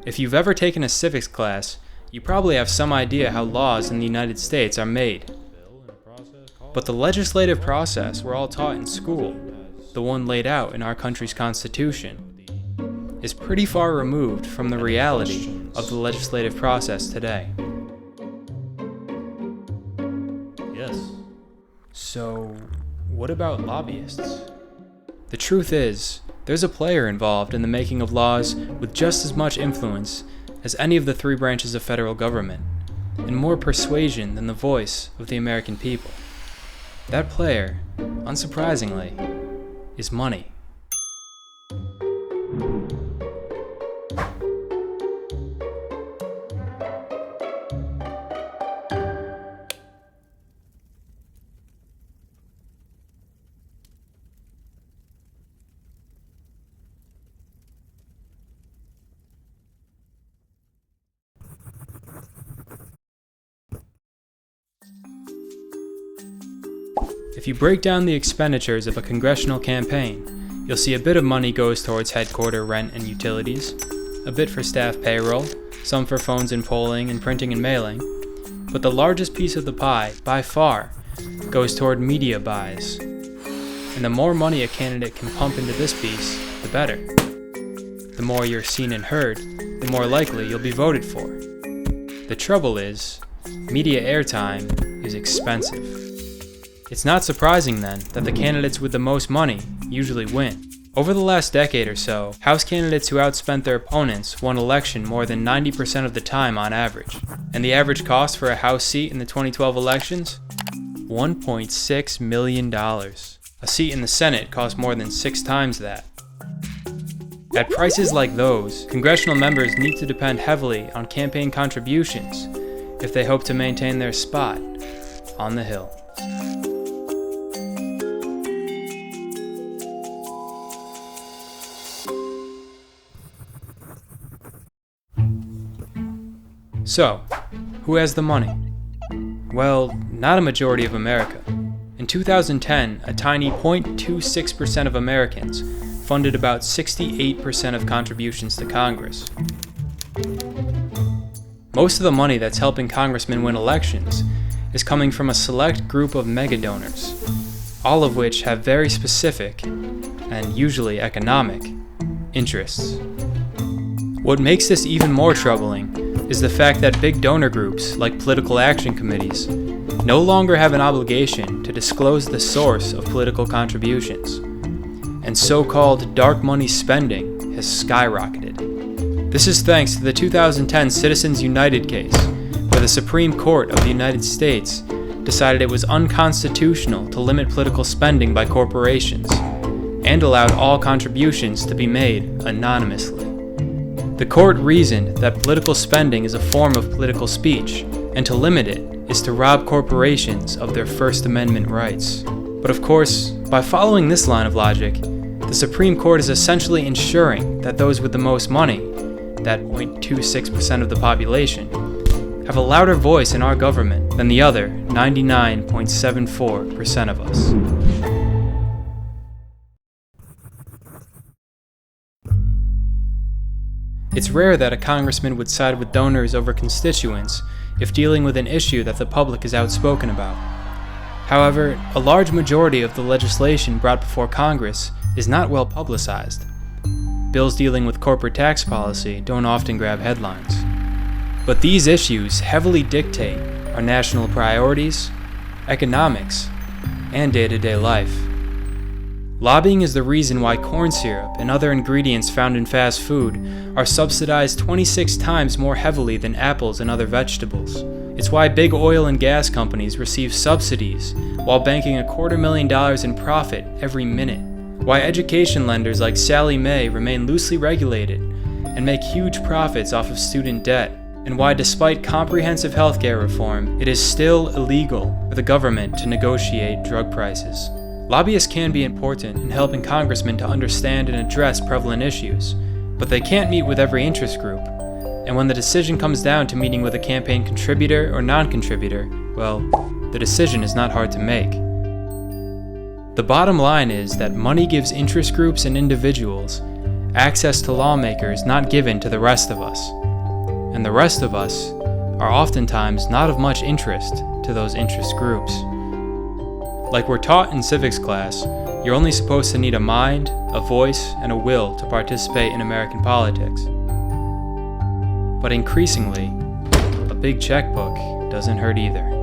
If you've ever taken a civics class, you probably have some idea how laws in the United States are made. But the legislative process we're all taught in school, the one laid out in our country's Constitution, is pretty far removed from the reality of the legislative process today. Yes. So, what about lobbyists? The truth is, there's a player involved in the making of laws with just as much influence as any of the three branches of federal government, and more persuasion than the voice of the American people. That player, unsurprisingly, is money. If you break down the expenditures of a congressional campaign, you'll see a bit of money goes towards headquarter rent and utilities, a bit for staff payroll, some for phones and polling and printing and mailing, but the largest piece of the pie, by far, goes toward media buys. And the more money a candidate can pump into this piece, the better. The more you're seen and heard, the more likely you'll be voted for. The trouble is, media airtime is expensive. It's not surprising then that the candidates with the most money usually win. Over the last decade or so, House candidates who outspent their opponents won election more than 90% of the time on average. And the average cost for a House seat in the 2012 elections? $1.6 million. A seat in the Senate cost more than 6 times that. At prices like those, congressional members need to depend heavily on campaign contributions if they hope to maintain their spot on the Hill. So, who has the money? Well, not a majority of America. In 2010, a tiny 0.26% of Americans funded about 68% of contributions to Congress. Most of the money that's helping congressmen win elections is coming from a select group of mega donors, all of which have very specific, and usually economic, interests. What makes this even more troubling is the fact that big donor groups, like political action committees, no longer have an obligation to disclose the source of political contributions, and so-called dark money spending has skyrocketed. This is thanks to the 2010 Citizens United case, where the Supreme Court of the United States decided it was unconstitutional to limit political spending by corporations, and allowed all contributions to be made anonymously. The court reasoned that political spending is a form of political speech, and to limit it is to rob corporations of their First Amendment rights. But of course, by following this line of logic, the Supreme Court is essentially ensuring that those with the most money, that 0.26% of the population, have a louder voice in our government than the other 99.74% of us. It's rare that a congressman would side with donors over constituents if dealing with an issue that the public is outspoken about. However, a large majority of the legislation brought before Congress is not well publicized. Bills dealing with corporate tax policy don't often grab headlines. But these issues heavily dictate our national priorities, economics, and day-to-day life. Lobbying is the reason why corn syrup and other ingredients found in fast food are subsidized 26 times more heavily than apples and other vegetables. It's why big oil and gas companies receive subsidies while banking $250,000 in profit every minute. Why education lenders like Sallie Mae remain loosely regulated and make huge profits off of student debt. And why, despite comprehensive healthcare reform, it is still illegal for the government to negotiate drug prices. Lobbyists can be important in helping congressmen to understand and address prevalent issues, but they can't meet with every interest group. And when the decision comes down to meeting with a campaign contributor or non-contributor, well, the decision is not hard to make. The bottom line is that money gives interest groups and individuals access to lawmakers not given to the rest of us. and the rest of us are oftentimes not of much interest to those interest groups. Like we're taught in civics class, you're only supposed to need a mind, a voice, and a will to participate in American politics. But increasingly, a big checkbook doesn't hurt either.